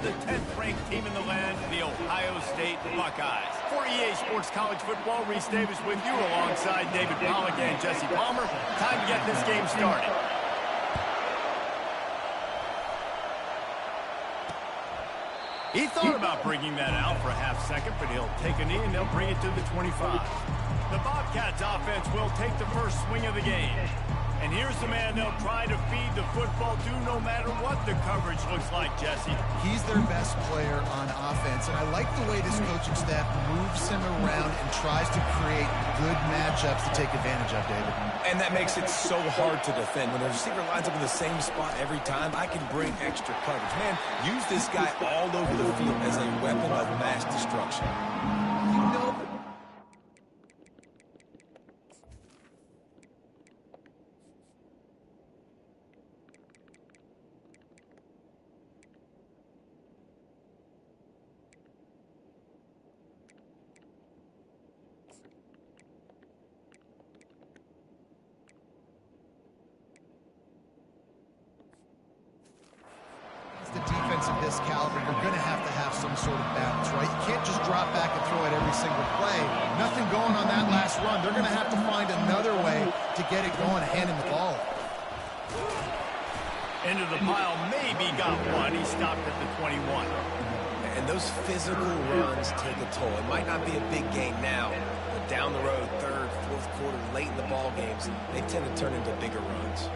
the 10th-ranked team in the land, the Ohio State Buckeyes. For EA Sports College Football, Reese Davis with you alongside David Pollack and Jesse Palmer. Time to get this game started. He thought about bringing that out for a half second, but he'll take a knee and they'll bring it to the 25. The Bobcats offense will take the first swing of the game. And here's the man they'll try to feed the football to no matter what the coverage looks like, Jesse. He's their best player on offense, and I like the way this coaching staff moves him around and tries to create good matchups to take advantage of, David. And that makes it so hard to defend. When the receiver lines up in the same spot every time, I can bring extra coverage. Man, use this guy all over the field as a weapon of mass destruction. You know, the defense of this caliber, you're going to have some sort of balance, right? You can't just drop back and throw it every single play. Nothing going on that last run. They're going to have to find another way to get it going, handing the ball. Into the pile, maybe got one. He stopped at the 21. And those physical runs take a toll. It might not be a big gain now, but down the road, third, fourth quarter, late in the ball games, they tend to turn into bigger runs.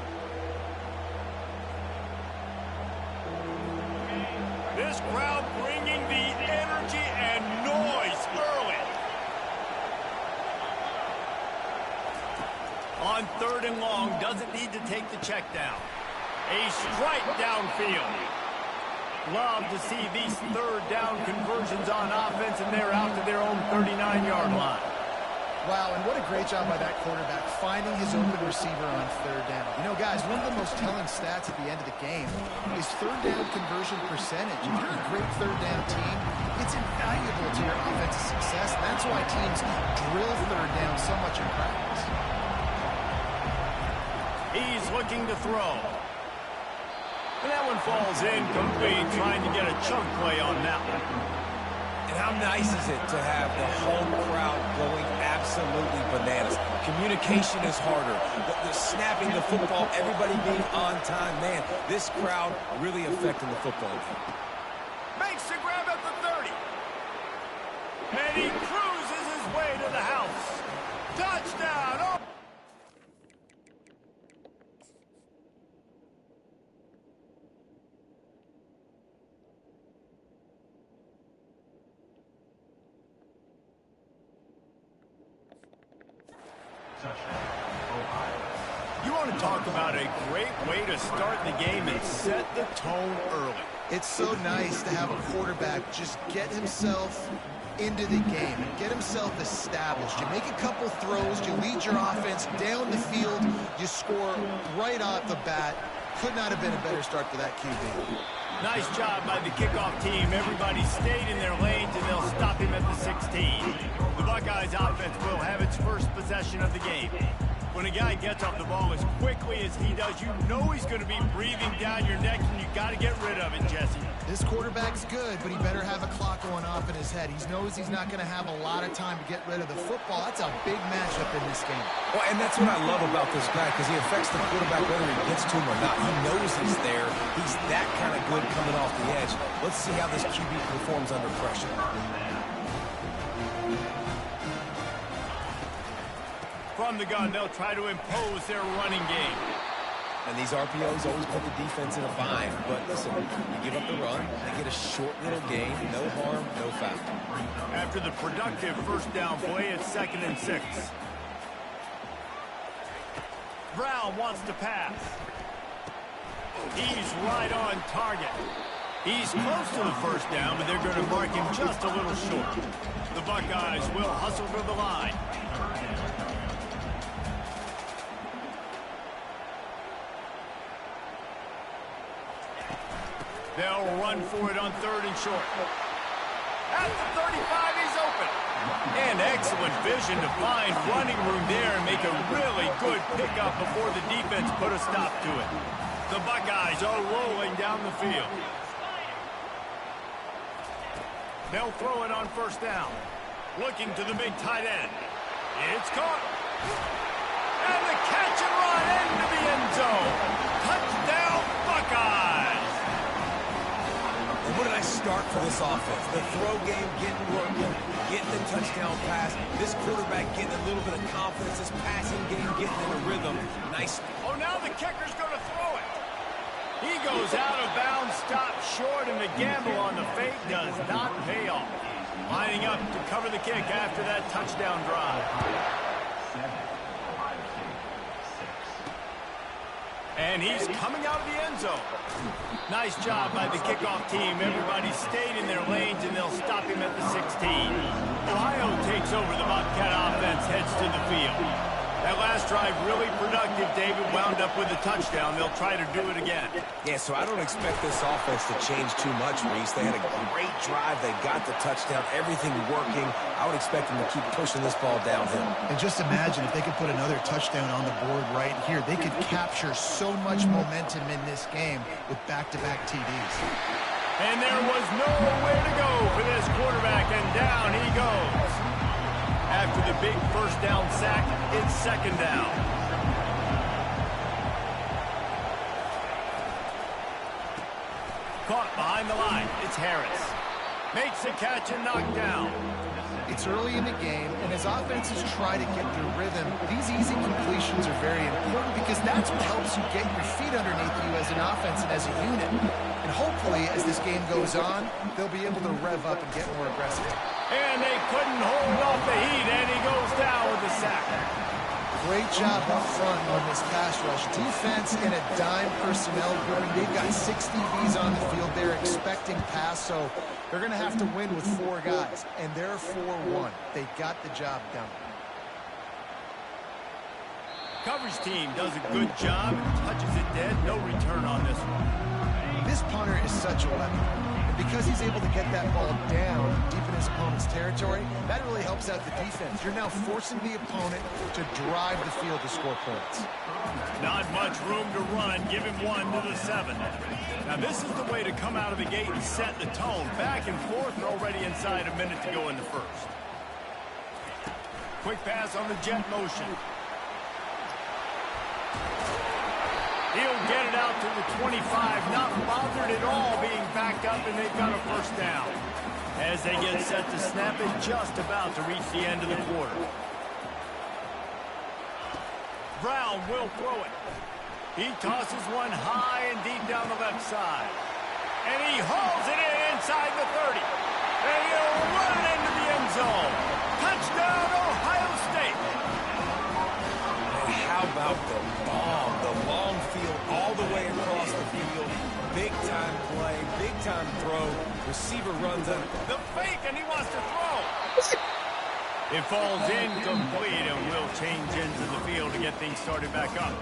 This crowd bringing the energy and noise early. On 3rd and long, doesn't need to take the check down. A strike downfield. Love to see these 3rd down conversions on offense, and they're out to their own 39-yard line. Wow, and what a great job by that quarterback, finding his open receiver on 3rd down. You know, guys, one of the most telling stats at the end of the game is 3rd down conversion percentage. If you're a great 3rd down team, it's invaluable to your offensive success, and that's why teams drill 3rd down so much in practice. He's looking to throw. And that one falls incomplete, trying to get a chunk play on that one. And how nice is it to have the home crowd going absolutely bananas? Communication is harder. The snapping the football, everybody being on time. Man, this crowd really affecting the football game. Makes the grab at the 30. And he cruises his way to the house. Touchdown! Oh. You want to talk about a great way to start the game and set the tone early. It's so nice to have a quarterback just get himself into the game and get himself established. You make a couple throws, you lead your offense down the field, you score right off the bat. Could not have been a better start for that QB. Nice job by the kickoff team. Everybody stayed in their lanes, and they'll stop him at the 16. The Buckeyes offense will have its first possession of the game. When a guy gets off the ball as quickly as he does, you know he's going to be breathing down your neck, and you got to get rid of it, Jesse. This quarterback's good, but he better have a clock going off in his head. He knows he's not going to have a lot of time to get rid of the football. That's a big matchup in this game. Well, and that's what I love about this guy, because he affects the quarterback whether he gets to him or not. He knows he's there. He's that kind of good coming off the edge. Let's see how this QB performs under pressure. From the gun, they'll try to impose their running game. And these RPOs always put the defense in a bind. But listen, you give up the run, they get a short little gain, no harm, no foul. After the productive first down play, it's 2nd and 6. Brown wants to pass. He's right on target. He's close to the first down, but they're going to mark him just a little short. The Buckeyes will hustle to the line. They'll run for it on 3rd and short. At the 35, he's open. And excellent vision to find running room there and make a really good pickup before the defense put a stop to it. The Buckeyes are rolling down the field. They'll throw it on first down. Looking to the big tight end. It's caught. And the catch and run into the end zone. Touchdown, Buckeyes. And what did I start for this offense? The throw game getting working, getting the touchdown pass. This quarterback getting a little bit of confidence. This passing game getting in a rhythm. Nice. Oh, now the kicker's going to throw it. He goes out of bounds, stopped short, and the gamble on the fake does not pay off. Lining up to cover the kick after that touchdown drive. And he's coming out of the end zone. Nice job by the kickoff team. Everybody stayed in their lanes, and they'll stop him at the 16. Ohio takes over. The Bobcat offense heads to the field. That last drive really productive, David. Wound up with a touchdown. They'll try to do it again. Yeah, so I don't expect this offense to change too much, Reese. They had a great drive. They got the touchdown. Everything working. I would expect them to keep pushing this ball downhill. And just imagine if they could put another touchdown on the board right here. They could capture so much momentum in this game with back-to-back TDs. And there was nowhere to go for this quarterback, and down he goes. After the big first down sack, it's second down. Caught behind the line. It's Harris. Makes the catch and knocked down. It's early in the game, and as offenses try to get their rhythm, these easy completions are very important because that's what helps you get your feet underneath you as an offense and as a unit. And hopefully, as this game goes on, they'll be able to rev up and get more aggressive. And they couldn't hold off the heat, and he goes down with the sack. Great job up front on this pass rush. Defense in a dime personnel grouping. They've got 6 DBs on the field. They're expecting pass, so they're going to have to win with 4 guys. And they're 4-1. They got the job done. Coverage team does a good job. Touches it dead. No return on this one. This punter is such a weapon. And because he's able to get that ball down deep in his opponent's territory, that really helps out the defense. You're now forcing the opponent to drive the field to score points. Not much room to run. Give him 1 to the 7. Now this is the way to come out of the gate and set the tone. Back and forth, and already inside a minute to go in the first. Quick pass on the jet motion. He'll get it out to the 25, not bothered at all being backed up, and they've got a first down. As they get set to snap it, just about to reach the end of the quarter. Brown will throw it. He tosses one high and deep down the left side. And he hauls it in inside the 30. And he'll run it into the end zone. Touchdown, Ohio State. And how about the bomb? The long field all the way across the field. Big-time play, big-time throw. Receiver runs it. The fake, and he wants to throw. It falls incomplete, and will change into the field to get things started back up.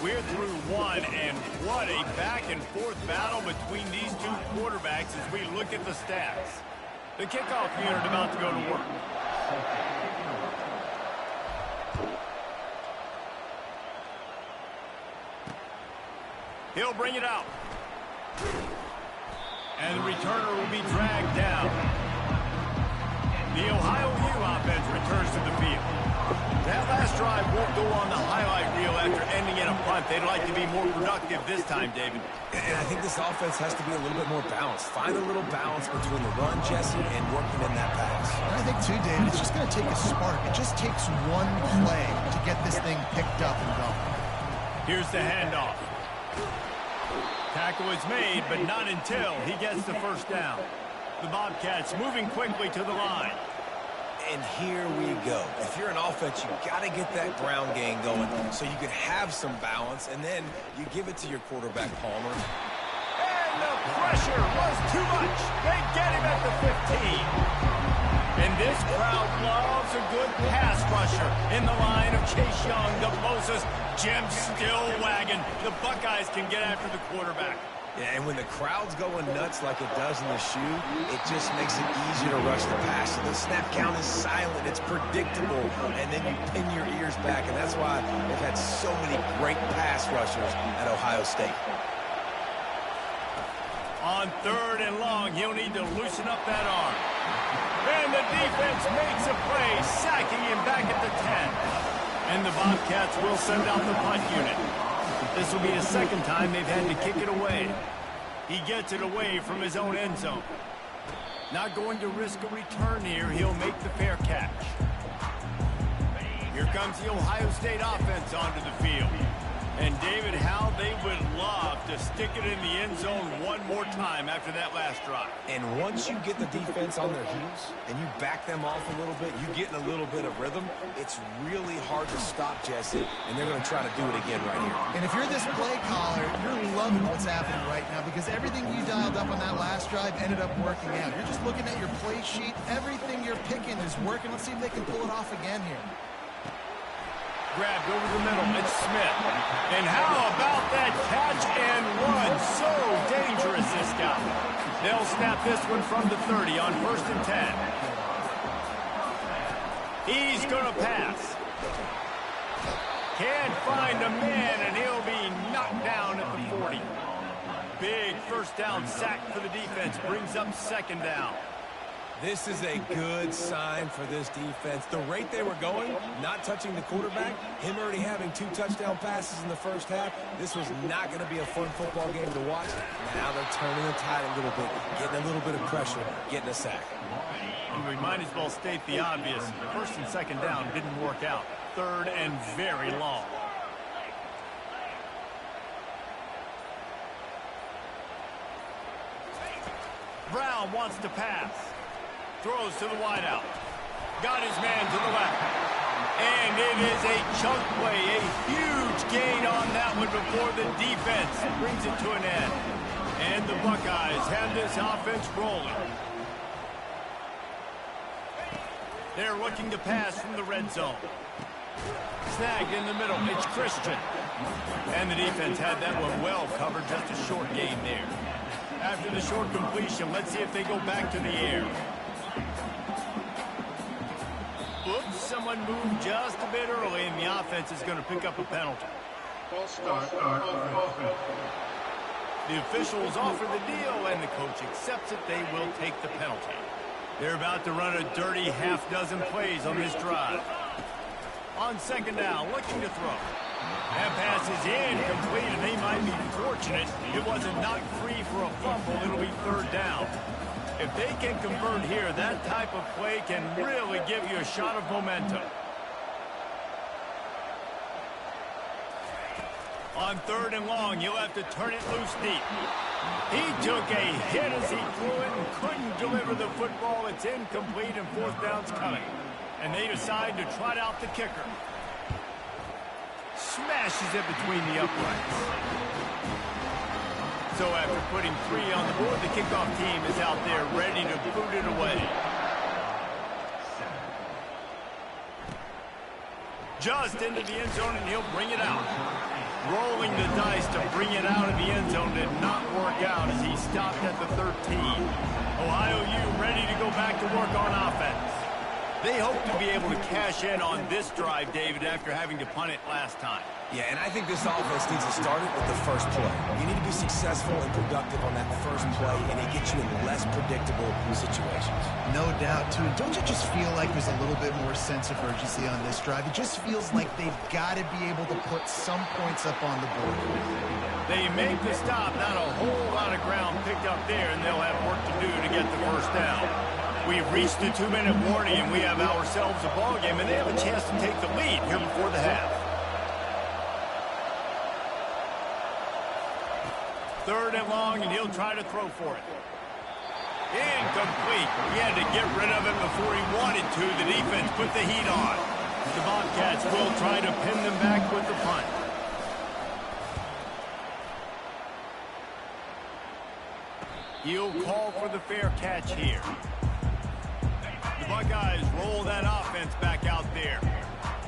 We're through one, and what a back-and-forth battle between these two quarterbacks as we look at the stats. The kickoff unit about to go to work. He'll bring it out. And the returner will be dragged down. The Ohio U offense returns to the field. That last drive won't go on the highlight reel after ending in a punt. They'd like to be more productive this time, David. And I think this offense has to be a little bit more balanced. Find a little balance between the run, Jesse, and working in that pass. I think, too, David, it's just going to take a spark. It just takes one play to get this thing picked up and going. Here's the handoff. Tackle is made, but not until he gets the first down. The Bobcats moving quickly to the line. And here we go. If you're an offense, you got to get that ground game going so you can have some balance, and then you give it to your quarterback, Palmer. And the pressure was too much. They get him at the 15. And this crowd loves a good pass rusher in the line of Chase Young, the Moses, Jim still wagging. The Buckeyes can get after the quarterback. Yeah, and when the crowd's going nuts like it does in the shoe, it just makes it easier to rush the pass. So the snap count is silent. It's predictable. And then you pin your ears back. And that's why they've had so many great pass rushers at Ohio State. On 3rd and long, he'll need to loosen up that arm. And the defense makes a play, sacking him back at the 10. And the Bobcats will send out the punt unit. This will be the second time they've had to kick it away. He gets it away from his own end zone. Not going to risk a return here. He'll make the fair catch. Here comes the Ohio State offense onto the field. And David, how they would love to stick it in the end zone one more time after that last drive. And once you get the defense on their heels and you back them off a little bit, you get in a little bit of rhythm, it's really hard to stop, Jesse, and they're going to try to do it again right here. And if you're this play caller, you're loving what's happening right now because everything you dialed up on that last drive ended up working out. You're just looking at your play sheet. Everything you're picking is working. Let's see if they can pull it off again here. Grabbed over the middle, it's Smith. And how about that catch and run? So dangerous, this guy. They'll snap this one from the 30 on 1st and 10. He's going to pass. Can't find a man, and he'll be knocked down at the 40. Big first down sack for the defense. Brings up 2nd down. This is a good sign for this defense. The rate they were going, not touching the quarterback, him already having 2 touchdown passes in the first half, this was not going to be a fun football game to watch. Now they're turning the tide a little bit, getting a little bit of pressure, getting a sack. And we might as well state the obvious. 1st and 2nd down didn't work out. 3rd and very long. Brown wants to pass. Throws to the wideout. Got his man to the left. And it is a chunk play. A huge gain on that one before the defense brings it to an end. And the Buckeyes have this offense rolling. They're looking to pass from the red zone. Snagged in the middle. It's Christian. And the defense had that one well covered. Just a short gain there. After the short completion, let's see if they go back to the air. Oops, someone moved just a bit early, and the offense is going to pick up a penalty. The officials offer the deal, and the coach accepts it. They will take the penalty. They're about to run a dirty half-dozen plays on this drive. On 2nd down, looking to throw. That pass is incomplete, and they might be fortunate it wasn't knocked free for a fumble. It'll be 3rd down. If they can convert here, that type of play can really give you a shot of momentum. On 3rd and long, you'll have to turn it loose deep. He took a hit as he threw it and couldn't deliver the football. It's incomplete, and 4th down's coming. And they decide to trot out the kicker. Smashes it between the uprights. So after putting 3 on the board, the kickoff team is out there ready to boot it away. Just into the end zone, and he'll bring it out. Rolling the dice to bring it out of the end zone did not work out as he stopped at the 13. Ohio U ready to go back to work on offense. They hope to be able to cash in on this drive, David, after having to punt it last time. Yeah, and I think this offense needs to start it with the first play. You need to be successful and productive on that first play, and it gets you in less predictable situations. No doubt, too. Don't you just feel like there's a little bit more sense of urgency on this drive? It just feels like they've got to be able to put some points up on the board. They make the stop, not a whole lot of ground picked up there, and they'll have work to do to get the first down. We've reached the 2-minute warning, and we have ourselves a ball game, and they have a chance to take the lead here before the half. 3rd and long, and he'll try to throw for it. Incomplete. He had to get rid of it before he wanted to. The defense put the heat on. The Bobcats will try to pin them back with the punt. He'll call for the fair catch here. The Buckeyes roll that offense back out there.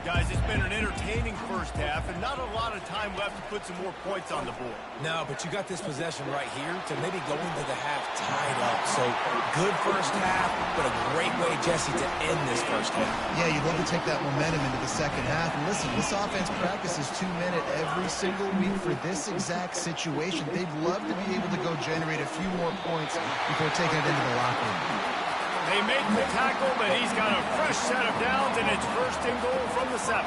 Guys, it's been an entertaining first half and not a lot of time left to put some more points on the board. No, but you got this possession right here to maybe go into the half tied up. So good first half, but a great way, Jesse, to end this first half. Yeah, you'd love to take that momentum into the second half. And listen, this offense practices 2-minute every single week for this exact situation. They'd love to be able to go generate a few more points before taking it into the locker room. They make the tackle, but he's got a fresh set of downs, and it's first and goal from the 7.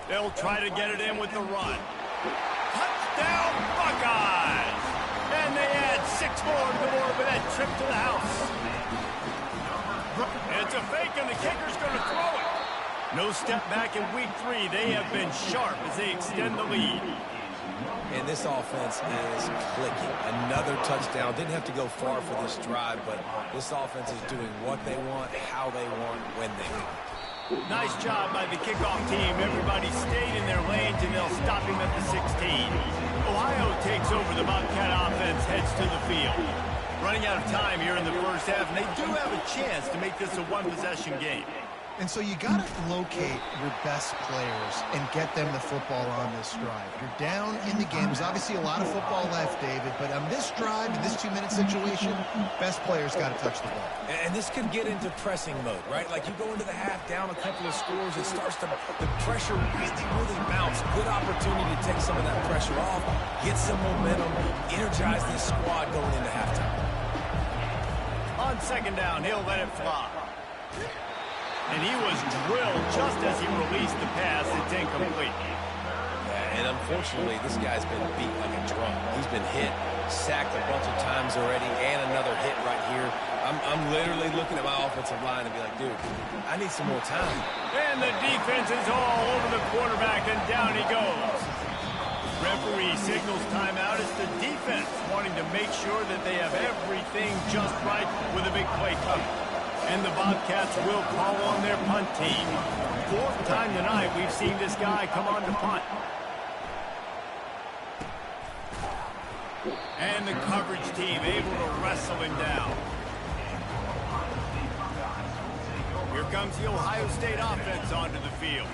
They'll try to get it in with the run. Touchdown, Buckeyes! And they add 6 more to the board with that trip to the house. It's a fake, and the kicker's going to throw it. No step back in week 3. They have been sharp as they extend the lead. And this offense is clicking. Another touchdown. Didn't have to go far for this drive, but this offense is doing what they want, how they want, when they want. Nice job by the kickoff team. Everybody stayed in their lanes, and they'll stop him at the 16. Ohio takes over. The Bobcat offense heads to the field. Running out of time here in the first half, and they do have a chance to make this a one-possession game. And so you got to locate your best players and get them the football on this drive. You're down in the game. There's obviously a lot of football left, David, but on this drive, in this 2-minute situation, best players got to touch the ball. And this could get into pressing mode, right? Like you go into the half down a couple of scores, it starts to, the pressure really mounts. Good opportunity to take some of that pressure off, get some momentum, energize this squad going into halftime. On second down, he'll let it fly. And he was drilled just as he released the pass. It's incomplete. Yeah, and unfortunately, this guy's been beat like a drum. He's been hit, sacked a bunch of times already, and another hit right here. I'm literally looking at my offensive line and be like, dude, I need some more time. And the defense is all over the quarterback, and down he goes. Referee signals timeout. It's the defense wanting to make sure that they have everything just right with a big play coming. And the Bobcats will call on their punt team. 4th time tonight we've seen this guy come on to punt. And the coverage team able to wrestle him down. Here comes the Ohio State offense onto the field.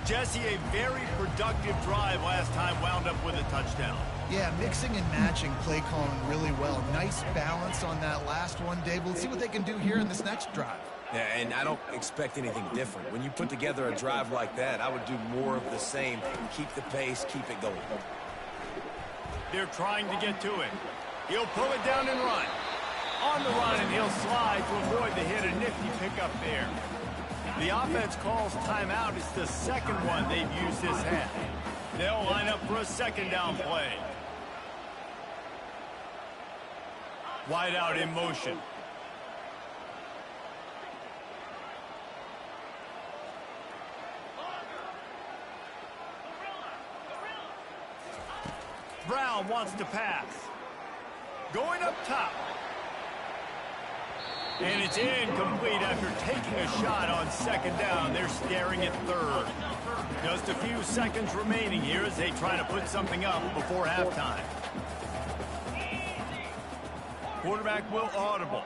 Jesse, a very productive drive last time, wound up with a touchdown. Yeah, mixing and matching play calling really well. Nice balance on that last one, Dave. We'll see what they can do here in this next drive. Yeah, and I don't expect anything different. When you put together a drive like that, I would do more of the same. Keep the pace, keep it going. They're trying to get to it. He'll pull it down and run. On the run, and he'll slide to avoid the hit. A nifty pickup there. The offense calls timeout. It's the second one they've used this half. They'll line up for a second down play. Wide out in motion. Brown wants to pass. Going up top. And it's incomplete after taking a shot on second down. They're staring at third. Just a few seconds remaining here as they try to put something up before halftime. Quarterback will audible.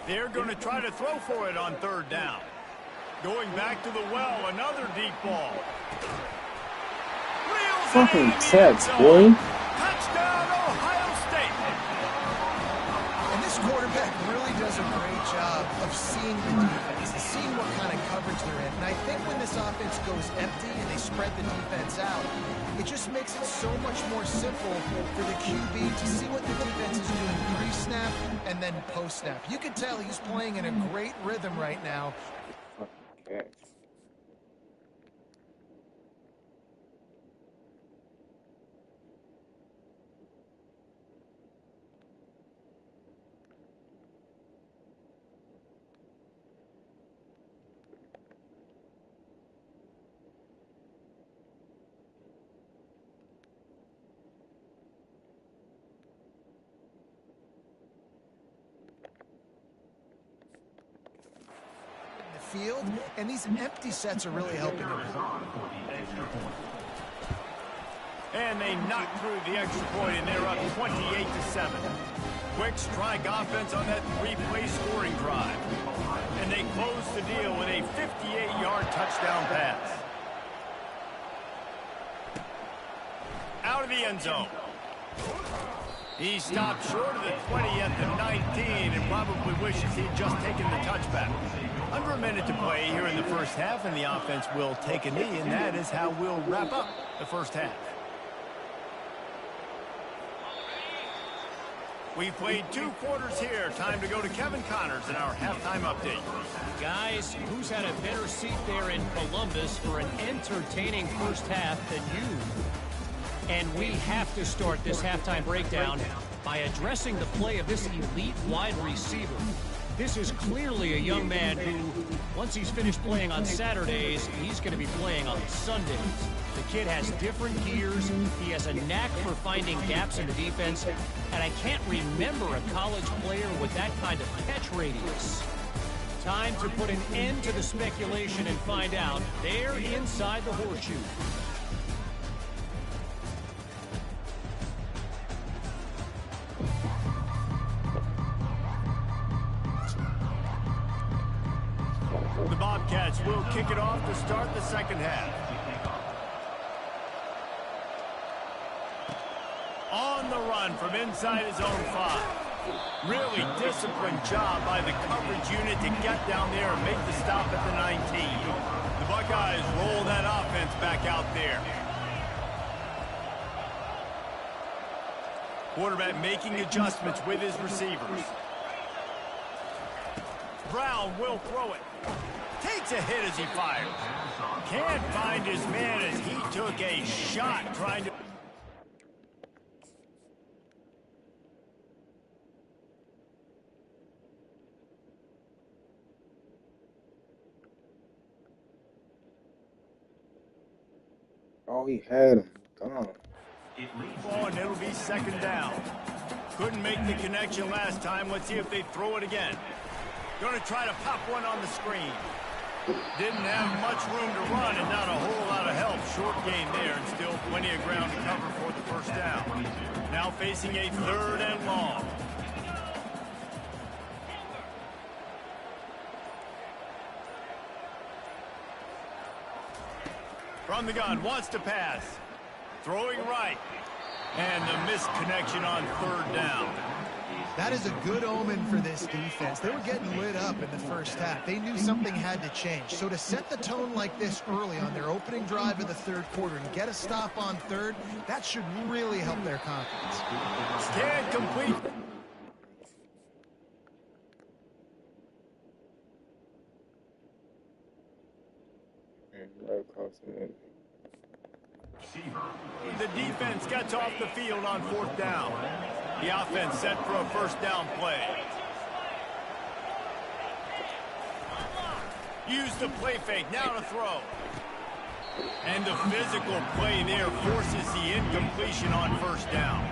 They're going to try to throw for it on third down. Going back to the well, another deep ball. Fucking sets, boy. Touchdown, Ohio State. And this quarterback really does a great job of seeing the defense, seeing what kind of coverage they're in. And I think when this offense goes empty and they spread the defense out, it just makes it so much more simple for the QB to see what the defense is doing pre-snap and then post-snap. You can tell he's playing in a great rhythm right now. Okay. field, and these empty sets are really helping him out. And they knock through the extra point, and they're up 28-7. Quick strike offense on that three-play scoring drive. And they close the deal with a 58-yard touchdown pass. Out of the end zone. He stopped short of the 20 at the 19 and probably wishes he'd just taken the touchback. Under a minute to play here in the first half, and the offense will take a knee, and that is how we'll wrap up the first half. We've played 2 quarters here. Time to go to Kevin Connors in our halftime update. Guys, who's had a better seat there in Columbus for an entertaining first half than you? And we have to start this halftime breakdown by addressing the play of this elite wide receiver. This is clearly a young man who, once he's finished playing on Saturdays, he's going to be playing on Sundays. The kid has different gears. He has a knack for finding gaps in the defense. And I can't remember a college player with that kind of catch radius. Time to put an end to the speculation and find out. They're inside the horseshoe. The Bobcats will kick it off to start the second half. On the run from inside his own 5. Really disciplined job by the coverage unit to get down there and make the stop at the 19. The Buckeyes roll that offense back out there. Quarterback making adjustments with his receivers. Brown will throw it. Takes a hit as he fires. Can't find his man as he took a shot trying to... Oh, he had him. Gone. Oh, and it'll be second down. Couldn't make the connection last time. Let's see if they throw it again. Going to try to pop one on the screen. Didn't have much room to run and not a whole lot of help. Short gain there and still plenty of ground to cover for the first down. Now facing a 3rd and long. From the gun, wants to pass. Throwing right. And the missed connection on 3rd down. That is a good omen for this defense. They were getting lit up in the first half. They knew something had to change. So to set the tone like this early on their opening drive of the 3rd quarter and get a stop on 3rd, that should really help their confidence. Can't complete. Right across the middle. The defense gets off the field on 4th down. The offense set for a first down play. Use the play fake, now to throw. And the physical play there forces the incompletion on first down.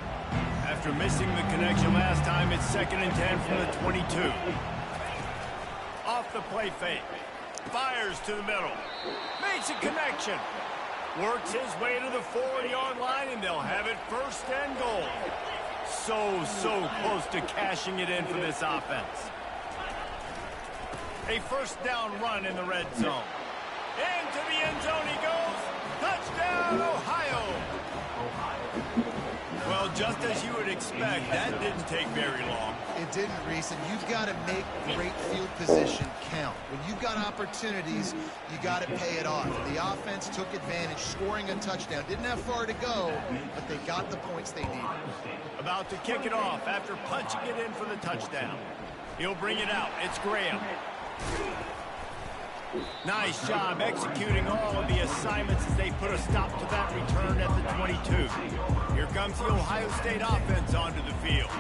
After missing the connection last time, it's 2nd and 10 from the 22. Off the play fake. Fires to the middle. Makes a connection. Works his way to the 4-yard line, and they'll have it 1st and goal. So close to cashing it in for this offense. A first down run in the red zone. Into the end zone he goes. Touchdown, Ohio. Well, just as you would expect, that didn't take very long. It didn't, Reese, and you've got to make great field position count. When you've got opportunities, you got to pay it off. The offense took advantage, scoring a touchdown. Didn't have far to go, but they got the points they needed. About to kick it off after punching it in for the touchdown. He'll bring it out. It's Graham. Nice job executing all of the assignments as they put a stop to that return at the 22. Here comes the Ohio State offense onto the field.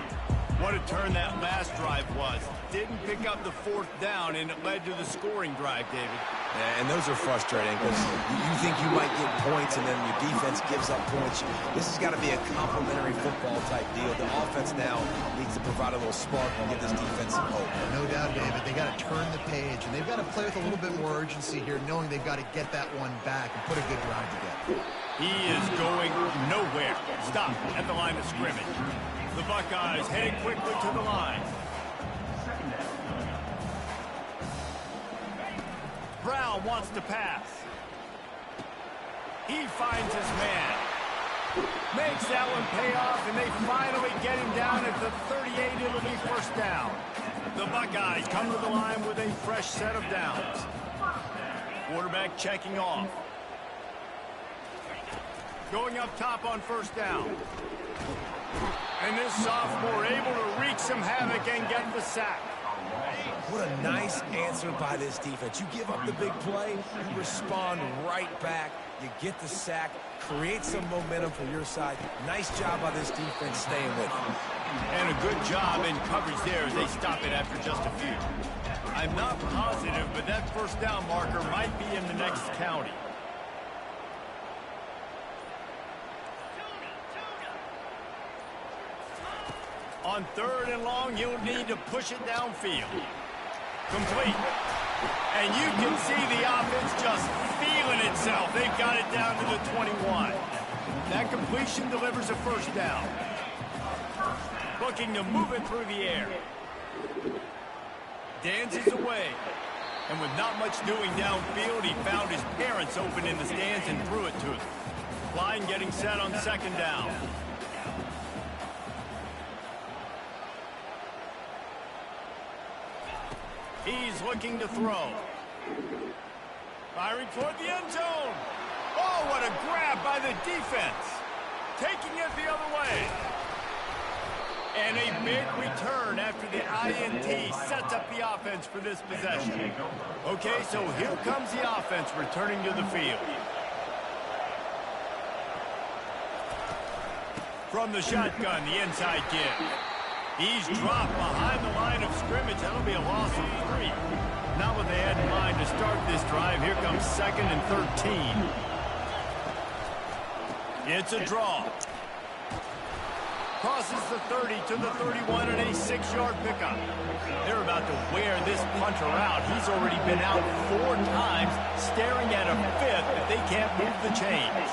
What a turn that last drive was. Didn't pick up the 4th down, and it led to the scoring drive, David. Yeah, and those are frustrating because you think you might get points and then your defense gives up points. This has got to be a complimentary football type deal. The offense now needs to provide a little spark and give this defense some hope. No doubt, David. They got got to turn the page, and they've got to play with a little bit more urgency here, knowing they've got to get that one back and put a good drive together. He is going nowhere. Stop at the line of scrimmage. The Buckeyes heading quickly to the line. Brown wants to pass. He finds his man. Makes that one pay off, and they finally get him down at the 38. It'll be first down. The Buckeyes come to the line with a fresh set of downs. Quarterback checking off. Going up top on first down. And this sophomore able to wreak some havoc and get the sack. What a nice answer by this defense. You give up the big play, you respond right back, you get the sack, create some momentum for your side. Nice job by this defense staying with it. And a good job in coverage there as they stop it after just a few. I'm not positive, but that first down marker might be in the next county. On 3rd and long, you'll need to push it downfield. Complete. And you can see the offense just feeling itself. They've got it down to the 21. That completion delivers a first down. Looking to move it through the air. Dances away. And with not much doing downfield, he found his parents open in the stands and threw it to them. Line getting set on 2nd down. He's looking to throw. Firing toward the end zone. Oh, what a grab by the defense. Taking it the other way. And a big return after the INT sets up the offense for this possession. Okay, so here comes the offense returning to the field. From the shotgun, the inside give. He's dropped behind the line of scrimmage. That'll be a loss of 3. Not what they had in mind to start this drive. Here comes 2nd and 13. It's a draw. Crosses the 30 to the 31 and a 6-yard pickup. They're about to wear this punter out. He's already been out 4 times, staring at a 5th, but they can't move the chains.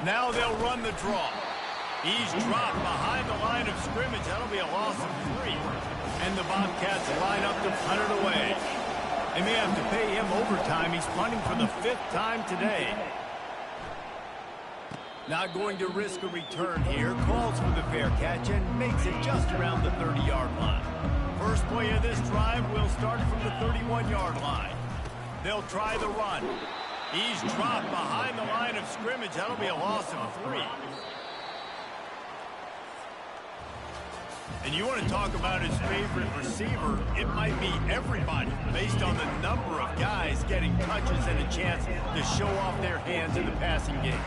Now they'll run the draw. He's dropped behind the line of scrimmage. That'll be a loss of 3. And the Bobcats line up to punt it away. They may have to pay him overtime. He's punting for the 5th time today. Not going to risk a return here. Calls for the fair catch and makes it just around the 30-yard line. First play of this drive will start from the 31-yard line. They'll try the run. He's dropped behind the line of scrimmage. That'll be a loss of 3. And you want to talk about his favorite receiver, it might be everybody based on the number of guys getting touches and a chance to show off their hands in the passing game.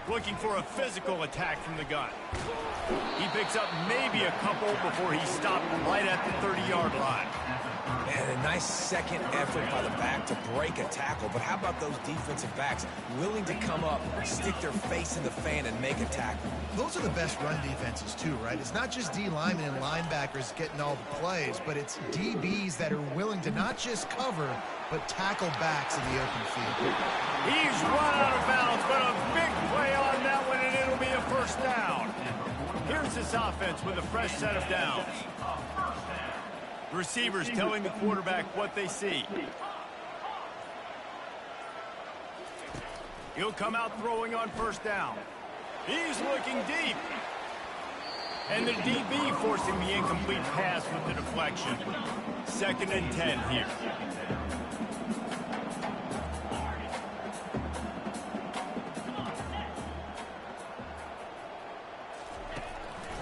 Looking for a physical attack from the gun. He picks up maybe a couple before he stopped right at the 30-yard line. And a nice second effort by the back to break a tackle. But how about those defensive backs willing to come up, stick their face in the fan, and make a tackle? Those are the best run defenses, too, right? It's not just D linemen and linebackers getting all the plays, but it's DBs that are willing to not just cover, but tackle backs in the open field. He's run out of bounds, but a big play on that one, and it'll be a first down. Here's this offense with a fresh set of downs. Receivers telling the quarterback what they see. He'll come out throwing on first down. He's looking deep. And the DB forcing the incomplete pass with the deflection. 2nd and 10 here.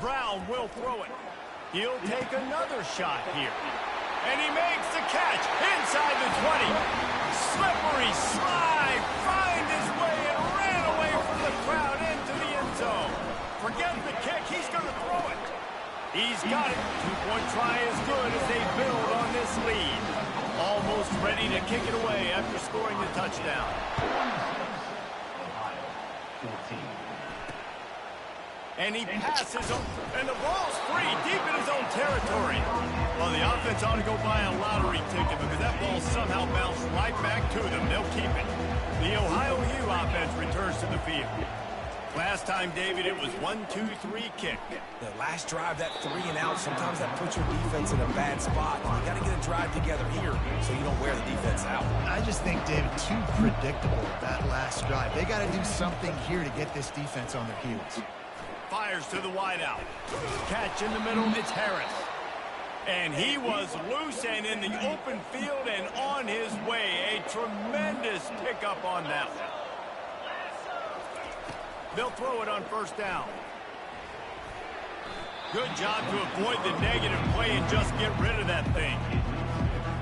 Brown will throw it. He'll take another shot here. And he makes the catch inside the 20. Slippery slide, find his way and ran away from the crowd into the end zone. Forget the kick, he's going to throw it. He's got it. 2-point try is good as they build on this lead. Almost ready to kick it away after scoring the touchdown. And he passes him, and the ball's free deep in his own territory. Well, the offense ought to go buy a lottery ticket because that ball somehow bounced right back to them. They'll keep it. The Ohio U offense returns to the field. Last time, David, it was 1-2-3 kick. The last drive, that 3 and out, sometimes that puts your defense in a bad spot. You got to get a drive together here so you don't wear the defense out. I just think, David, too predictable that last drive. They got to do something here to get this defense on their heels. Fires to the wideout. Catch in the middle, it's Harris. And he was loose and in the open field and on his way. A tremendous pickup on that one. They'll throw it on first down. Good job to avoid the negative play and just get rid of that thing.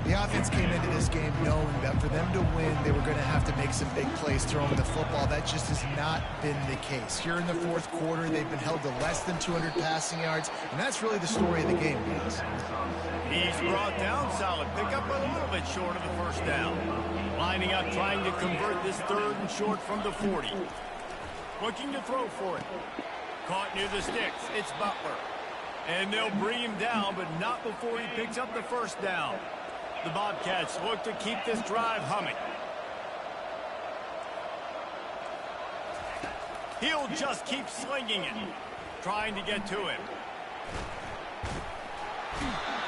The offense came into this game knowing that for them to win, they were going to have to make some big plays throwing the football. That just has not been the case. Here in the fourth quarter, they've been held to less than 200 passing yards, and that's really the story of the game, guys. He's brought down solid pickup, but a little bit short of the first down. Lining up, trying to convert this 3rd and short from the 40. Looking to throw for it. Caught near the sticks. It's Butler. And they'll bring him down, but not before he picks up the first down. The Bobcats look to keep this drive humming. He'll just keep slinging it. Trying to get to him.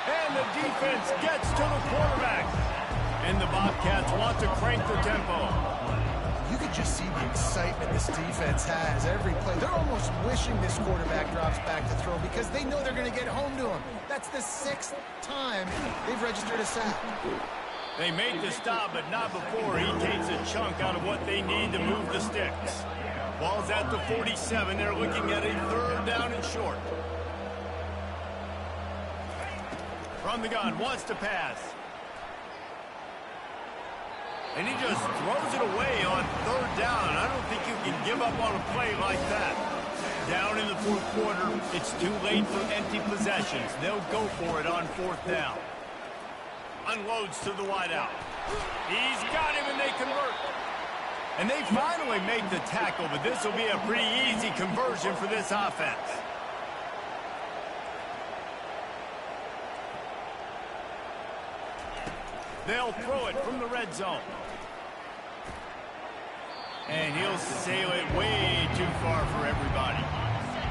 And the defense gets to the quarterback. And the Bobcats want to crank the tempo. You can just see the excitement this defense has every play. They're almost wishing this quarterback drops back to throw because they know they're going to get home to him. That's the 6th time they've registered a sack. They made the stop, but not before he takes a chunk out of what they need to move the sticks. Ball's at the 47. They're looking at a 3rd down and short. From the gun, wants to pass. And he just throws it away on 3rd down. I don't think you can give up on a play like that. Down in the 4th quarter, it's too late for empty possessions. They'll go for it on 4th down. Unloads to the wideout. He's got him, and they convert. And they finally make the tackle, but this will be a pretty easy conversion for this offense. They'll throw it from the red zone. And he'll sail it way too far for everybody.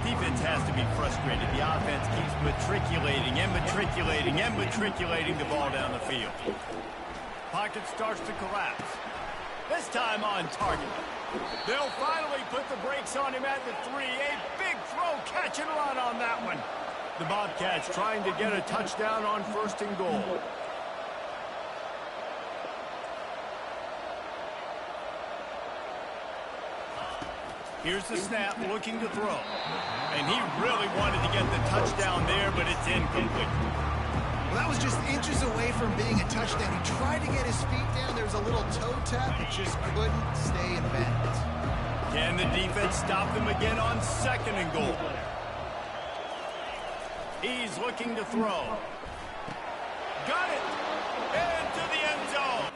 Defense has to be frustrated. The offense keeps matriculating and matriculating and matriculating the ball down the field. Pocket starts to collapse. This time on target. They'll finally put the brakes on him at the 3. A big throw, catch and run on that one. The Bobcats trying to get a touchdown on 1st and goal. Here's the snap, looking to throw. And he really wanted to get the touchdown there, but it's incomplete. Well, that was just inches away from being a touchdown. He tried to get his feet down. There was a little toe tap. It just couldn't stay in bounds. Can the defense stop them again on 2nd and goal? He's looking to throw. Got it! And to the end zone.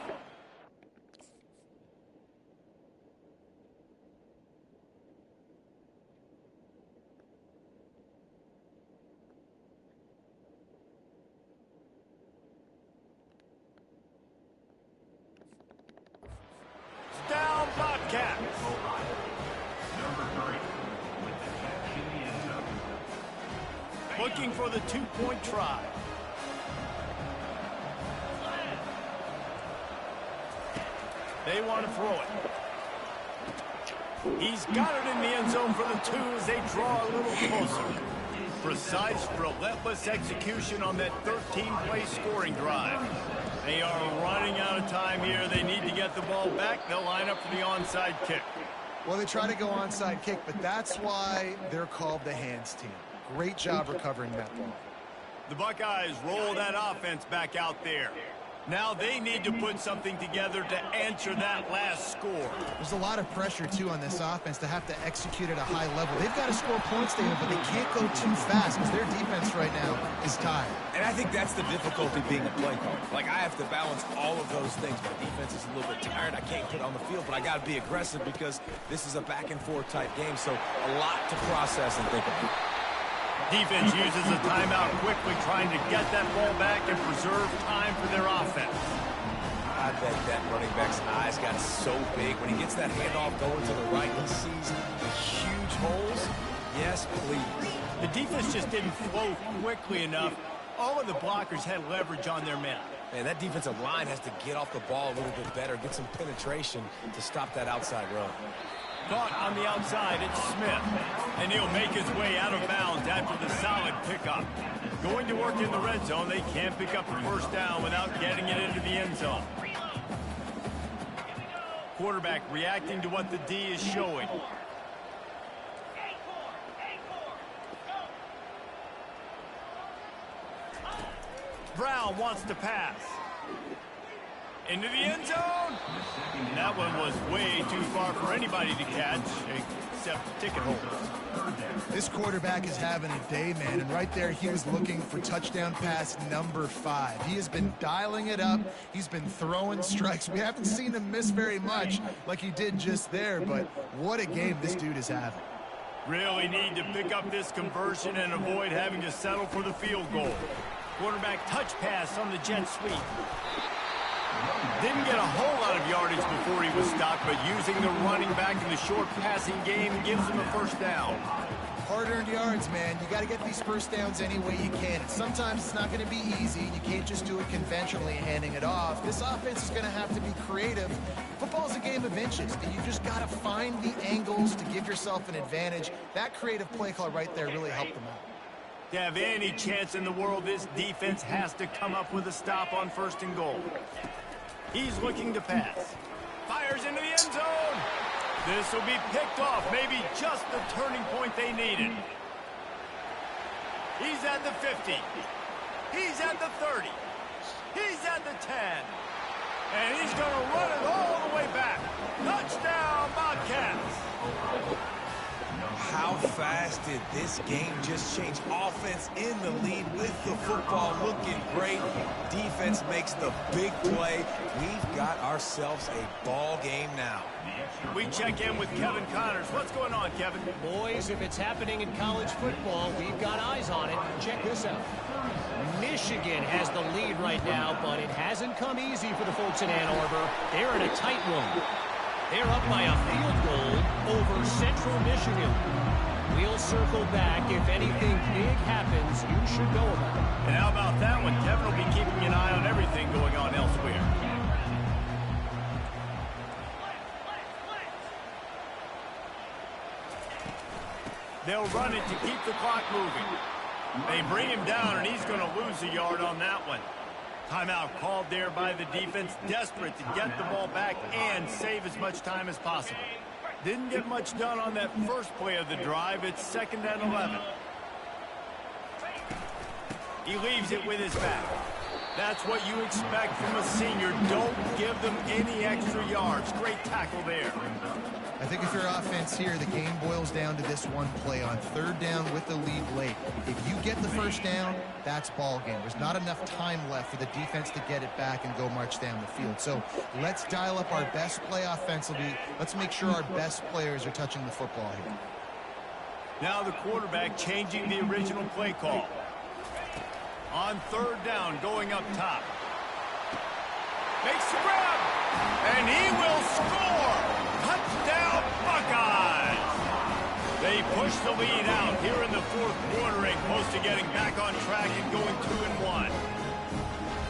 Down Bobcats. Looking for the 2-point try. They want to throw it. He's got it in the end zone for the 2 as they draw a little closer. Precise, relentless execution on that 13-play scoring drive. They are running out of time here. They need to get the ball back. They'll line up for the onside kick. Well, they try to go onside kick, but that's why they're called the hands team. Great job recovering that ball. The Buckeyes roll that offense back out there. Now they need to put something together to answer that last score. There's a lot of pressure, too, on this offense to have to execute at a high level. They've got to score points, David, but they can't go too fast because their defense right now is tired. And I think that's the difficulty being a play caller. Like, I have to balance all of those things. My defense is a little bit tired. I can't put on the field, but I got to be aggressive because this is a back-and-forth type game, so a lot to process and think about. Defense uses a timeout quickly, trying to get that ball back and preserve time for their offense. I bet that running back's eyes got so big. When he gets that handoff going to the right, he sees the huge holes. Yes, please. The defense just didn't flow quickly enough. All of the blockers had leverage on their men. Man, that defensive line has to get off the ball a little bit better, get some penetration to stop that outside run. Caught on the outside, it's Smith. And he'll make his way out of bounds after the solid pickup. Going to work in the red zone, they can't pick up the first down without getting it into the end zone. Quarterback reacting to what the D is showing. Brown wants to pass. Into the end zone. That one was way too far for anybody to catch, except ticket holders. This quarterback is having a day, man, and right there he was looking for touchdown pass number 5. He has been dialing it up. He's been throwing strikes. We haven't seen him miss very much like he did just there, but what a game this dude is having. Really need to pick up this conversion and avoid having to settle for the field goal. Quarterback touch pass on the jet sweep. Didn't get a whole lot of yardage before he was stopped, but using the running back in the short passing game gives him a first down. Hard-earned yards, man. You got to get these first downs any way you can. And sometimes it's not going to be easy. You can't just do it conventionally, handing it off. This offense is going to have to be creative. Football's a game of inches, and you just got to find the angles to give yourself an advantage. That creative play call right there really helped them out. To have any chance in the world, this defense has to come up with a stop on first and goal. He's looking to pass. Fires into the end zone. This will be picked off. Maybe just the turning point they needed. He's at the 50. He's at the 30. He's at the 10. And he's going to run it all the way back. Touchdown, Bobcats. How fast did this game just change? Offense in the lead with the football looking great. Defense makes the big play. We've got ourselves a ball game now. We check in with Kevin Connors. What's going on, Kevin? Boys, if it's happening in college football, we've got eyes on it. Check this out. Michigan has the lead right now, but it hasn't come easy for the folks in Ann Arbor. They're in a tight one. They're up by a field goal over Central Michigan. We'll circle back. If anything big happens, you should know about it. And how about that one? Kevin will be keeping an eye on everything going on elsewhere. They'll run it to keep the clock moving. They bring him down, and he's going to lose a yard on that one. Timeout called there by the defense, desperate to get the ball back and save as much time as possible. Didn't get much done on that first play of the drive. It's 2nd and 11. He leaves it with his back. That's what you expect from a senior. Don't give them any extra yards. Great tackle there. I think if you're offense here, the game boils down to this one play on 3rd down with the lead late. If you get the first down, that's ball game. There's not enough time left for the defense to get it back and go march down the field. So let's dial up our best play offensively. Let's make sure our best players are touching the football here. Now the quarterback changing the original play call. On 3rd down, going up top. Makes the grab, and he will score. Touchdown, Buckeyes! They push the lead out here in the 4th quarter and close to getting back on track and going 2-1.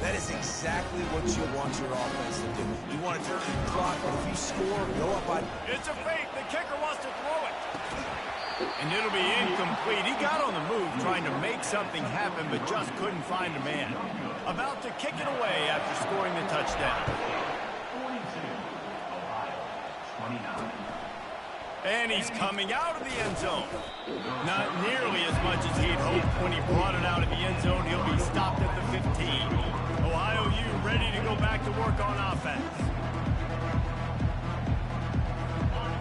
That is exactly what you want your offense to do. You want to turn the clock, but if you score, go up by... It's a fake. The kicker wants to throw it. And it'll be incomplete. He got on the move trying to make something happen, but just couldn't find a man. About to kick it away after scoring the touchdown. And he's coming out of the end zone. Not nearly as much as he'd hoped when he brought it out of the end zone. He'll be stopped at the 15. Ohio U ready to go back to work on offense.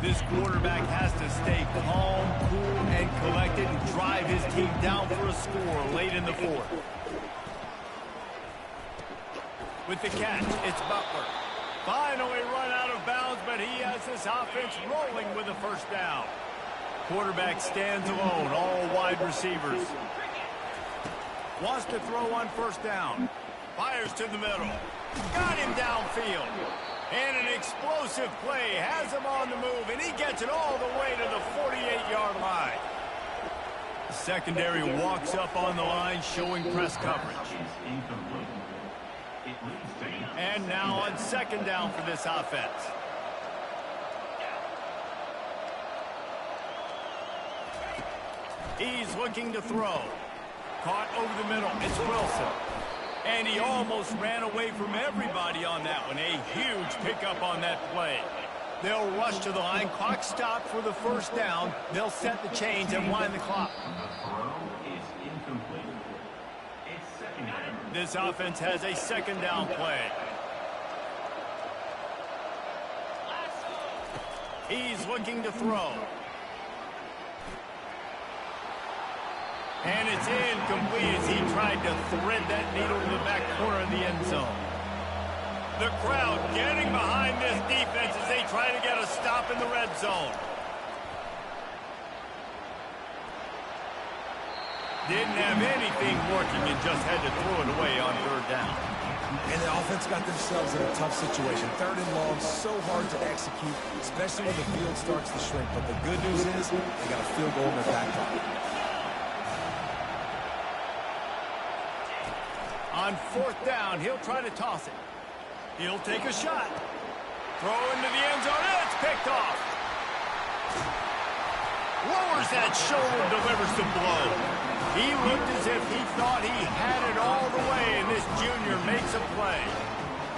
This quarterback has to stay calm, cool, and collected and drive his team down for a score late in the fourth. With the catch, it's Butler. Finally run out of bounds, but he has this offense rolling with a first down. Quarterback stands alone, all wide receivers. Wants to throw on first down. Fires to the middle. Got him downfield. And an explosive play has him on the move, and he gets it all the way to the 48-yard line. The secondary walks up on the line, showing press coverage. And now on second down for this offense. He's looking to throw. Caught over the middle. It's Wilson. And he almost ran away from everybody on that one. A huge pickup on that play. They'll rush to the line. Clock stopped for the first down. They'll set the chains and wind the clock. This offense has a second down play. He's looking to throw. And it's incomplete as he tried to thread that needle to the back corner of the end zone. The crowd getting behind this defense as they try to get a stop in the red zone. Didn't have anything working and just had to throw it away on third down. And the offense got themselves in a tough situation. Third and long, so hard to execute, especially when the field starts to shrink. But the good news is they got a field goal in their back pocket. On fourth down, he'll try to toss it. He'll take a shot. Throw into the end zone, and it's picked off. Lowers that shoulder, delivers the blow. He looked as if he thought he had it all the way, and this junior makes a play.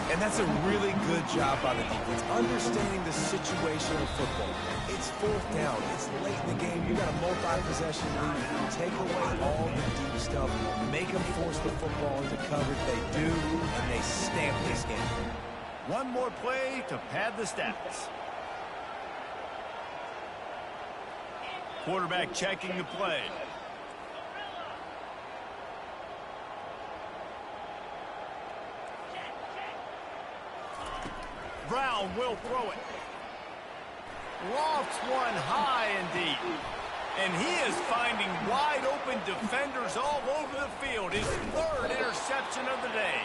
And that's a really good job by the defense, understanding the situation of football. It's fourth down. It's late in the game. You got a multi-possession lead. Take away all the deep stuff. Make them force the football into coverage. They do, and they stamp this game. One more play to pad the stats. Quarterback checking the play. Brown will throw it. Lofts one high and deep. And he is finding wide open defenders all over the field. His third interception of the day.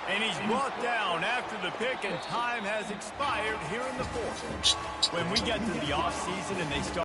And he's brought down after the pick, and time has expired here in the fourth. When we get to the offseason and they start